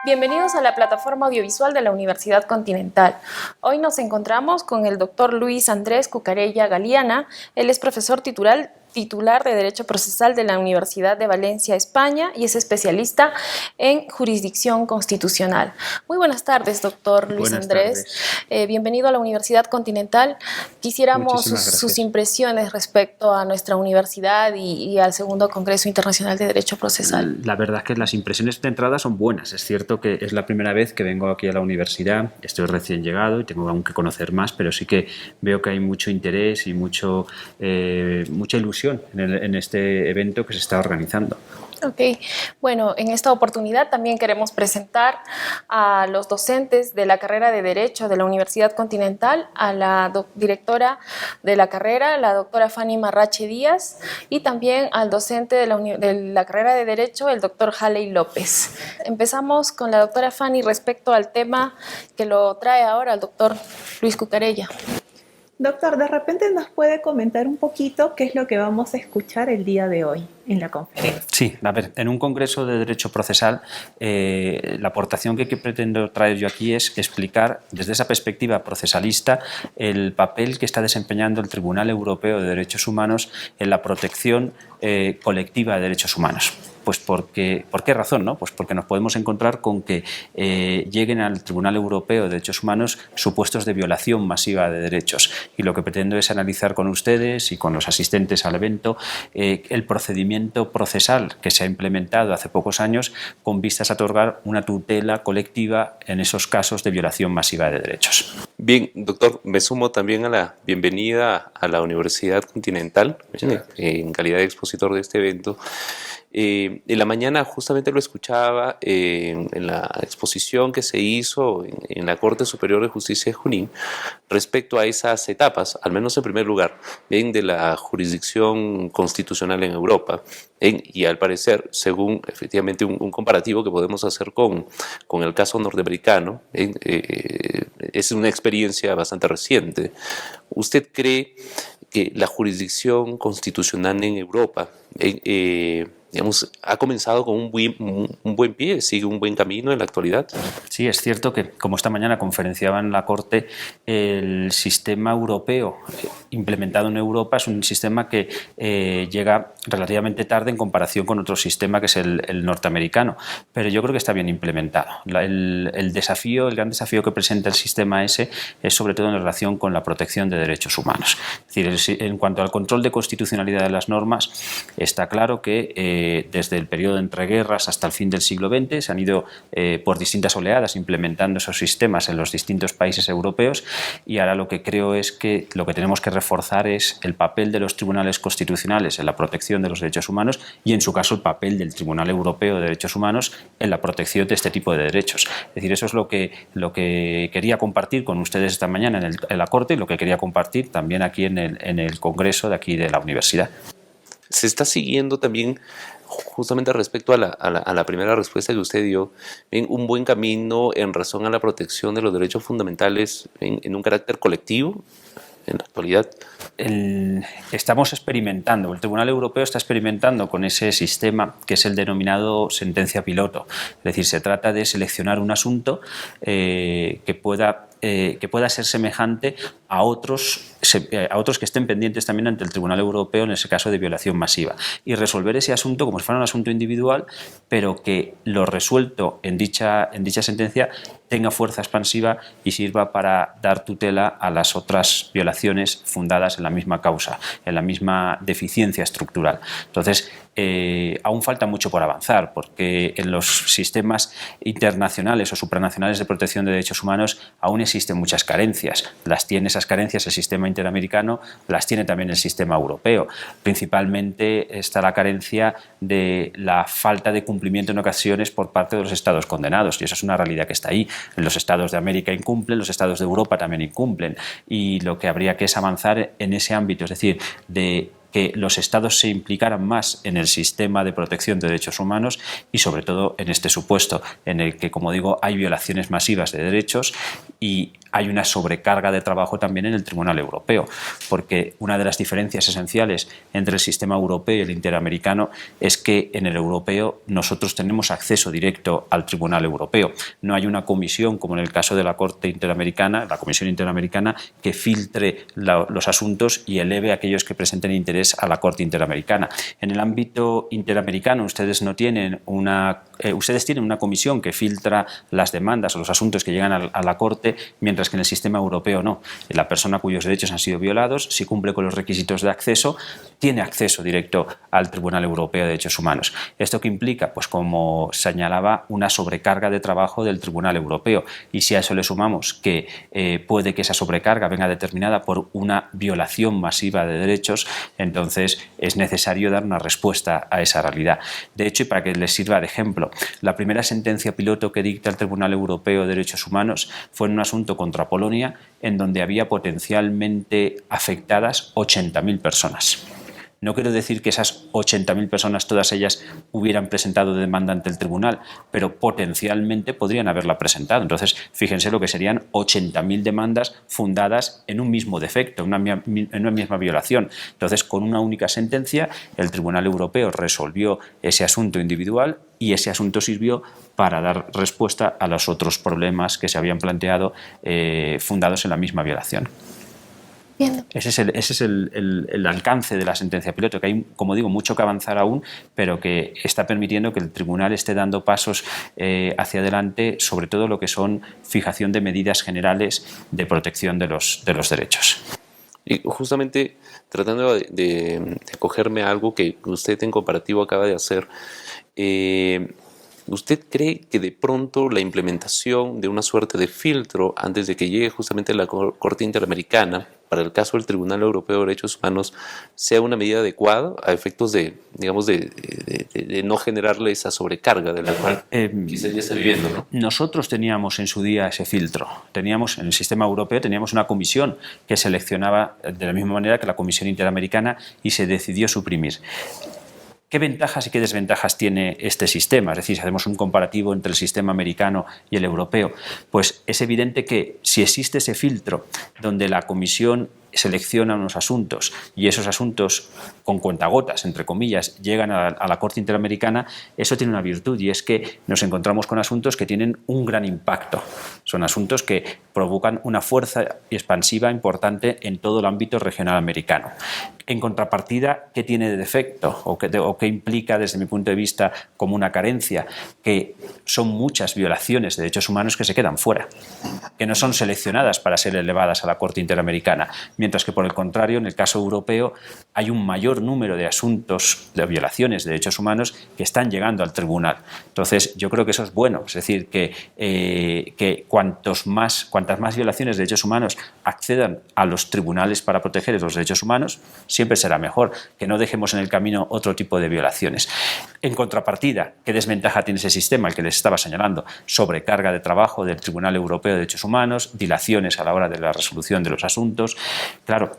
Bienvenidos a la plataforma audiovisual de la Universidad Continental. Hoy nos encontramos con el doctor Luis Andrés Cucarella Galiana. Él es profesor titular de Derecho Procesal de la Universidad de Valencia, España, y es especialista en jurisdicción constitucional. Muy buenas tardes, doctor Luis Andrés. Bienvenido a la Universidad Continental. Quisiéramos sus impresiones respecto a nuestra universidad y al segundo Congreso Internacional de Derecho Procesal. La verdad es que las impresiones de entrada son buenas. Es cierto que es la primera vez que vengo aquí a la universidad, estoy recién llegado y tengo aún que conocer más, pero sí que veo que hay mucho interés y mucha ilusión en este evento que se está organizando. Ok, bueno, en esta oportunidad también queremos presentar a los docentes de la carrera de Derecho de la Universidad Continental, a la directora de la carrera, la doctora Fanny Marrache Díaz, y también al docente de la carrera de Derecho, el doctor Haley López. Empezamos con la doctora Fanny respecto al tema que lo trae ahora el doctor Luis Cucarella. Doctor, de repente nos puede comentar un poquito qué es lo que vamos a escuchar el día de hoy en la conferencia. Sí, a ver, en un congreso de Derecho Procesal, la aportación que pretendo traer yo aquí es explicar desde esa perspectiva procesalista el papel que está desempeñando el Tribunal Europeo de Derechos Humanos en la protección colectiva de derechos humanos. Pues ¿por qué razón? ¿No? Pues porque nos podemos encontrar con que lleguen al Tribunal Europeo de Derechos Humanos supuestos de violación masiva de derechos. Y lo que pretendo es analizar con ustedes y con los asistentes al evento el procedimiento procesal que se ha implementado hace pocos años con vistas a otorgar una tutela colectiva en esos casos de violación masiva de derechos. Bien, doctor, me sumo también a la bienvenida a la Universidad Continental en calidad de expositor de este evento. En la mañana justamente lo escuchaba en la exposición que se hizo en la Corte Superior de Justicia de Junín respecto a esas etapas, al menos en primer lugar, de la jurisdicción constitucional en Europa. Y al parecer, según efectivamente un comparativo que podemos hacer con el caso norteamericano, es una experiencia bastante reciente. ¿Usted cree que la jurisdicción constitucional en Europa ha comenzado con un buen pie, sigue un buen camino en la actualidad? Sí, es cierto que, como esta mañana conferenciaba en la Corte, el sistema europeo implementado en Europa es un sistema que llega relativamente tarde en comparación con otro sistema que es el norteamericano, pero yo creo que está bien implementado. El gran desafío que presenta el sistema ese es sobre todo en relación con la protección de derechos humanos. Es decir, en cuanto al control de constitucionalidad de las normas, está claro que desde el periodo de entreguerras hasta el fin del siglo XX se han ido por distintas oleadas implementando esos sistemas en los distintos países europeos, y ahora lo que creo es que lo que tenemos que reforzar es el papel de los tribunales constitucionales en la protección de los derechos humanos y, en su caso, el papel del Tribunal Europeo de Derechos Humanos en la protección de este tipo de derechos. Es decir, eso es lo que quería compartir con ustedes esta mañana en la Corte y lo que quería compartir también aquí en el Congreso de aquí de la Universidad. Se está siguiendo también, justamente respecto a la primera respuesta que usted dio, un buen camino en razón a la protección de los derechos fundamentales en un carácter colectivo en la actualidad. Estamos experimentando, el Tribunal Europeo está experimentando con ese sistema que es el denominado sentencia piloto. Es decir, se trata de seleccionar un asunto que pueda ser semejante a otros que estén pendientes también ante el Tribunal Europeo en ese caso de violación masiva, y resolver ese asunto como si fuera un asunto individual, pero que lo resuelto en dicha sentencia tenga fuerza expansiva y sirva para dar tutela a las otras violaciones fundadas en la misma causa, en la misma deficiencia estructural. Entonces, aún falta mucho por avanzar, porque en los sistemas internacionales o supranacionales de protección de derechos humanos aún existen muchas carencias. Las tiene esas carencias el sistema interamericano, las tiene también el sistema europeo. Principalmente está la carencia de la falta de cumplimiento en ocasiones por parte de los estados condenados, y eso es una realidad que está ahí. Los estados de América incumplen, los estados de Europa también incumplen, y lo que habría que es avanzar en ese ámbito, es decir, de que los estados se implicaran más en el sistema de protección de derechos humanos y, sobre todo, en este supuesto en el que, como digo, hay violaciones masivas de derechos, y hay una sobrecarga de trabajo también en el Tribunal Europeo, porque una de las diferencias esenciales entre el sistema europeo y el interamericano es que en el europeo nosotros tenemos acceso directo al Tribunal Europeo. No hay una comisión, como en el caso de la Corte Interamericana, la Comisión Interamericana, que filtre los asuntos y eleve a aquellos que presenten interés a la Corte Interamericana. En el ámbito interamericano ustedes tienen una comisión que filtra las demandas o los asuntos que llegan a la Corte, mientras que en el sistema europeo no. La persona cuyos derechos han sido violados, si cumple con los requisitos de acceso, tiene acceso directo al Tribunal Europeo de Derechos Humanos. ¿Esto qué implica? Pues como señalaba, una sobrecarga de trabajo del Tribunal Europeo. Y si a eso le sumamos que puede que esa sobrecarga venga determinada por una violación masiva de derechos, entonces es necesario dar una respuesta a esa realidad. De hecho, y para que les sirva de ejemplo, la primera sentencia piloto que dicta el Tribunal Europeo de Derechos Humanos fue en un asunto contra Polonia, en donde había potencialmente afectadas 80.000 personas. No quiero decir que esas 80.000 personas, todas ellas, hubieran presentado demanda ante el tribunal, pero potencialmente podrían haberla presentado. Entonces, fíjense lo que serían 80.000 demandas fundadas en un mismo defecto, en una misma violación. Entonces, con una única sentencia, el Tribunal Europeo resolvió ese asunto individual y ese asunto sirvió para dar respuesta a los otros problemas que se habían planteado fundados en la misma violación. Bien. Ese es el alcance de la sentencia piloto, que hay, como digo, mucho que avanzar aún, pero que está permitiendo que el tribunal esté dando pasos hacia adelante, sobre todo lo que son fijación de medidas generales de protección de los derechos. Y justamente tratando de acogerme a algo que usted en comparativo acaba de hacer, ¿usted cree que de pronto la implementación de una suerte de filtro antes de que llegue justamente la Corte Interamericana para el caso del Tribunal Europeo de Derechos Humanos sea una medida adecuada a efectos de, digamos, de no generarle esa sobrecarga de la cual quizás ya está viviendo, ¿no? Nosotros teníamos en su día ese filtro. Teníamos en el sistema europeo teníamos una comisión que seleccionaba de la misma manera que la Comisión Interamericana y se decidió suprimir. ¿Qué ventajas y qué desventajas tiene este sistema? Es decir, si hacemos un comparativo entre el sistema americano y el europeo, pues es evidente que si existe ese filtro donde la Comisión selecciona unos asuntos y esos asuntos con cuentagotas, entre comillas, llegan a la Corte Interamericana, eso tiene una virtud y es que nos encontramos con asuntos que tienen un gran impacto. Son asuntos que provocan una fuerza expansiva importante en todo el ámbito regional americano. En contrapartida, ¿qué tiene de defecto o qué implica desde mi punto de vista como una carencia? Que son muchas violaciones de derechos humanos que se quedan fuera, que no son seleccionadas para ser elevadas a la Corte Interamericana, mientras que por el contrario, en el caso europeo, hay un mayor número de asuntos de violaciones de derechos humanos que están llegando al tribunal. Entonces, yo creo que eso es bueno, es decir, que cuantas más violaciones de derechos humanos accedan a los tribunales para proteger los derechos humanos, siempre será mejor, que no dejemos en el camino otro tipo de violaciones. En contrapartida, ¿qué desventaja tiene ese sistema, el que les estaba señalando? Sobrecarga de trabajo del Tribunal Europeo de Derechos Humanos, dilaciones a la hora de la resolución de los asuntos. Claro,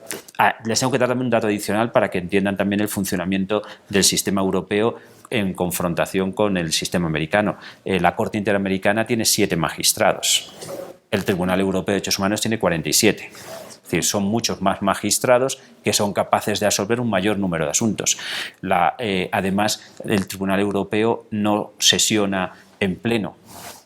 les tengo que dar también un dato adicional para que entiendan también el funcionamiento del sistema europeo en confrontación con el sistema americano. La Corte Interamericana tiene 7 magistrados. El Tribunal Europeo de Derechos Humanos tiene 47. Es decir, son muchos más magistrados que son capaces de absorber un mayor número de asuntos. Además, el Tribunal Europeo no sesiona en pleno.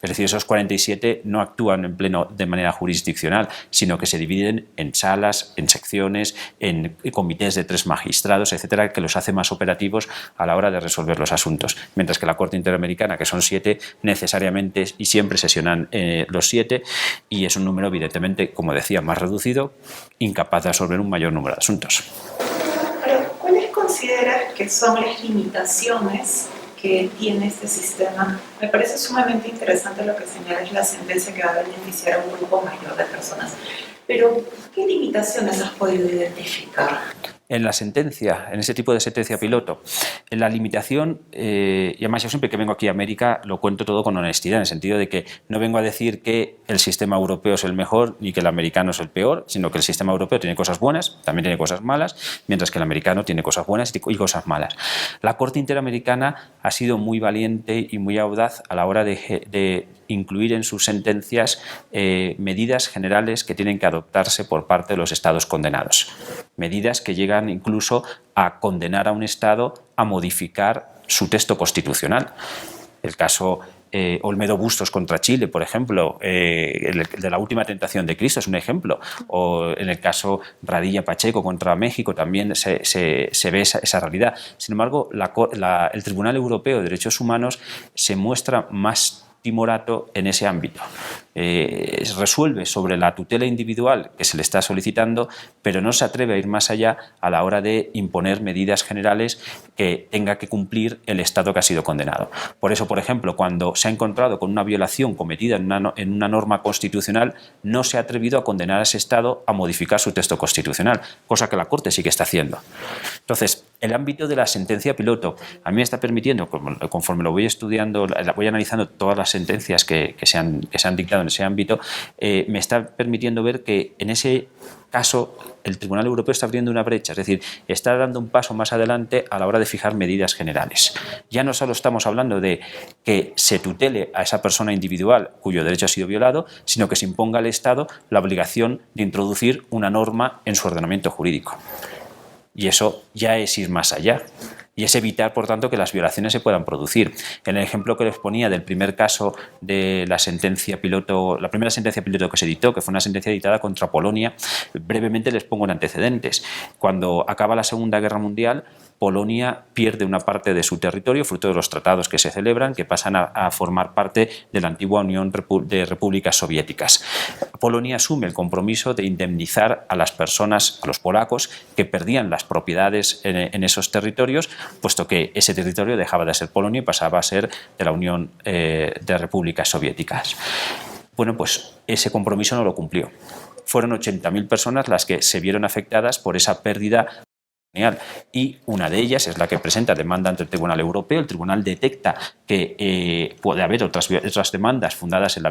Es decir, esos 47 no actúan en pleno de manera jurisdiccional, sino que se dividen en salas, en secciones, en comités de 3 magistrados, etcétera, que los hace más operativos a la hora de resolver los asuntos. Mientras que la Corte Interamericana, que son 7, necesariamente y siempre sesionan los 7, y es un número, evidentemente, como decía, más reducido, incapaz de absorber un mayor número de asuntos. Pero, ¿cuáles consideras que son las limitaciones que tiene este sistema? Me parece sumamente interesante lo que señala, es la sentencia que va a beneficiar a un grupo mayor de personas. Pero, ¿qué limitaciones has podido identificar? En la sentencia, en ese tipo de sentencia piloto, en la limitación, y además yo siempre que vengo aquí a América lo cuento todo con honestidad, en el sentido de que no vengo a decir que el sistema europeo es el mejor ni que el americano es el peor, sino que el sistema europeo tiene cosas buenas, también tiene cosas malas, mientras que el americano tiene cosas buenas y cosas malas. La Corte Interamericana ha sido muy valiente y muy audaz a la hora de incluir en sus sentencias medidas generales que tienen que adoptarse por parte de los estados condenados. Medidas que llegan incluso a condenar a un Estado a modificar su texto constitucional. El caso Olmedo Bustos contra Chile, por ejemplo, el de la última tentación de Cristo es un ejemplo, o en el caso Radilla Pacheco contra México también se ve esa realidad. Sin embargo, el Tribunal Europeo de Derechos Humanos se muestra más timorato en ese ámbito. Resuelve sobre la tutela individual que se le está solicitando, pero no se atreve a ir más allá a la hora de imponer medidas generales que tenga que cumplir el Estado que ha sido condenado. Por eso, por ejemplo, cuando se ha encontrado con una violación cometida en una norma constitucional, no se ha atrevido a condenar a ese Estado a modificar su texto constitucional, cosa que la Corte sí que está haciendo. Entonces, el ámbito de la sentencia piloto a mí me está permitiendo, conforme lo voy estudiando, voy analizando todas las sentencias que se han dictado en ese ámbito, me está permitiendo ver que en ese caso el Tribunal Europeo está abriendo una brecha, es decir, está dando un paso más adelante a la hora de fijar medidas generales. Ya no solo estamos hablando de que se tutele a esa persona individual cuyo derecho ha sido violado, sino que se imponga al Estado la obligación de introducir una norma en su ordenamiento jurídico. Y eso ya es ir más allá. Y es evitar, por tanto, que las violaciones se puedan producir. En el ejemplo que les ponía del primer caso de la sentencia piloto, la primera sentencia piloto que se dictó, que fue una sentencia dictada contra Polonia, brevemente les pongo en antecedentes. Cuando acaba la Segunda Guerra Mundial, Polonia pierde una parte de su territorio, fruto de los tratados que se celebran, que pasan a formar parte de la antigua Unión de Repúblicas Soviéticas. Polonia asume el compromiso de indemnizar a las personas, a los polacos, que perdían las propiedades en esos territorios, puesto que ese territorio dejaba de ser Polonia y pasaba a ser de la Unión de Repúblicas Soviéticas. Bueno, pues ese compromiso no lo cumplió. Fueron 80.000 personas las que se vieron afectadas por esa pérdida. Y una de ellas es la que presenta demanda ante el Tribunal Europeo. El Tribunal detecta que puede haber otras demandas fundadas en la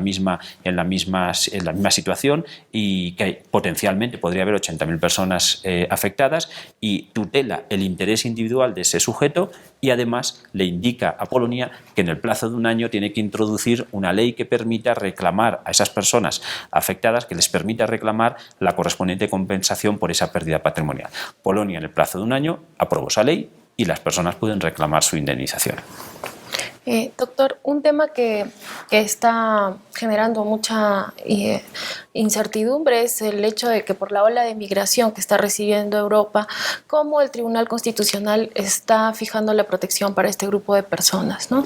misma situación y que potencialmente podría haber 80.000 personas afectadas, y tutela el interés individual de ese sujeto y además le indica a Polonia que en el plazo de un año tiene que introducir una ley que permita reclamar a esas personas afectadas, que les permita reclamar la correspondiente compensación por esa pérdida patrimonial. Polonia, en el plazo de un año, aprobó esa ley y las personas pueden reclamar su indemnización. Doctor, un tema que está generando mucha incertidumbre es el hecho de que por la ola de migración que está recibiendo Europa, cómo el Tribunal Constitucional está fijando la protección para este grupo de personas, ¿no?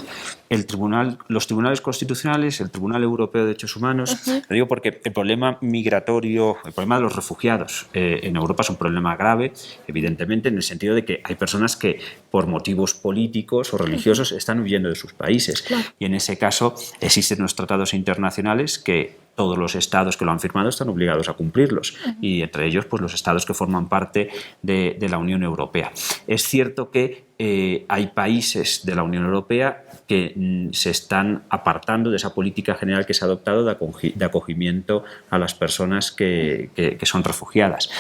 Los tribunales constitucionales, el Tribunal Europeo de Derechos Humanos, lo digo porque el problema migratorio, el problema de los refugiados en Europa es un problema grave, evidentemente, en el sentido de que hay personas que por motivos políticos o religiosos están huyendo de sus países. Claro. Y en ese caso existen los tratados internacionales que todos los estados que lo han firmado están obligados a cumplirlos, y entre ellos pues los estados que forman parte de la Unión Europea. Es cierto que hay países de la Unión Europea que se están apartando de esa política general que se ha adoptado de acogimiento a las personas que son refugiadas.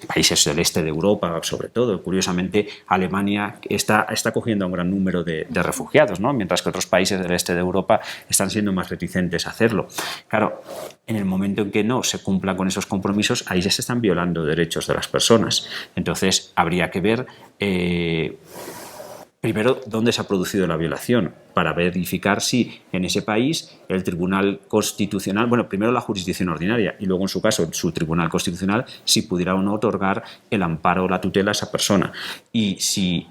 Países del este de Europa, sobre todo. Curiosamente, Alemania está acogiendo a un gran número de refugiados, ¿no? Mientras que otros países del este de Europa están siendo más reticentes a hacerlo. Claro, en el momento en que no se cumplan con esos compromisos, ahí ya se están violando derechos de las personas. Entonces, habría que ver primero dónde se ha producido la violación, para verificar si en ese país el Tribunal Constitucional, bueno, primero la jurisdicción ordinaria y luego en su caso su Tribunal Constitucional, si pudiera o no otorgar el amparo o la tutela a esa persona. Y si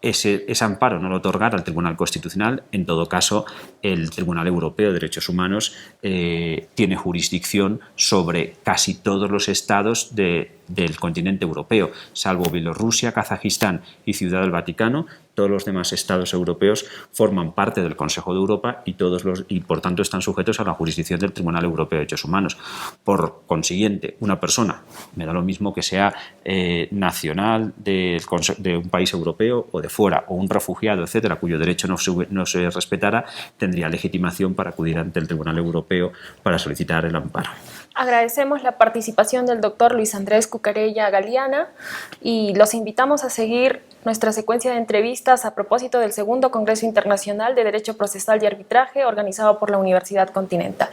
ese amparo no lo otorgara el Tribunal Constitucional, en todo caso el Tribunal Europeo de Derechos Humanos tiene jurisdicción sobre casi todos los estados del continente europeo, salvo Bielorrusia, Kazajistán y Ciudad del Vaticano. Todos los demás estados europeos forman parte parte del Consejo de Europa y por tanto están sujetos a la jurisdicción del Tribunal Europeo de Derechos Humanos. Por consiguiente, una persona, me da lo mismo que sea nacional de un país europeo o de fuera, o un refugiado, etcétera, cuyo derecho no se respetara, tendría legitimación para acudir ante el Tribunal Europeo para solicitar el amparo. Agradecemos la participación del doctor Luis Andrés Cucarella Galiana y los invitamos a seguir nuestra secuencia de entrevistas a propósito del segundo Congreso Internacional de Derecho Procesal y Arbitraje organizado por la Universidad Continental.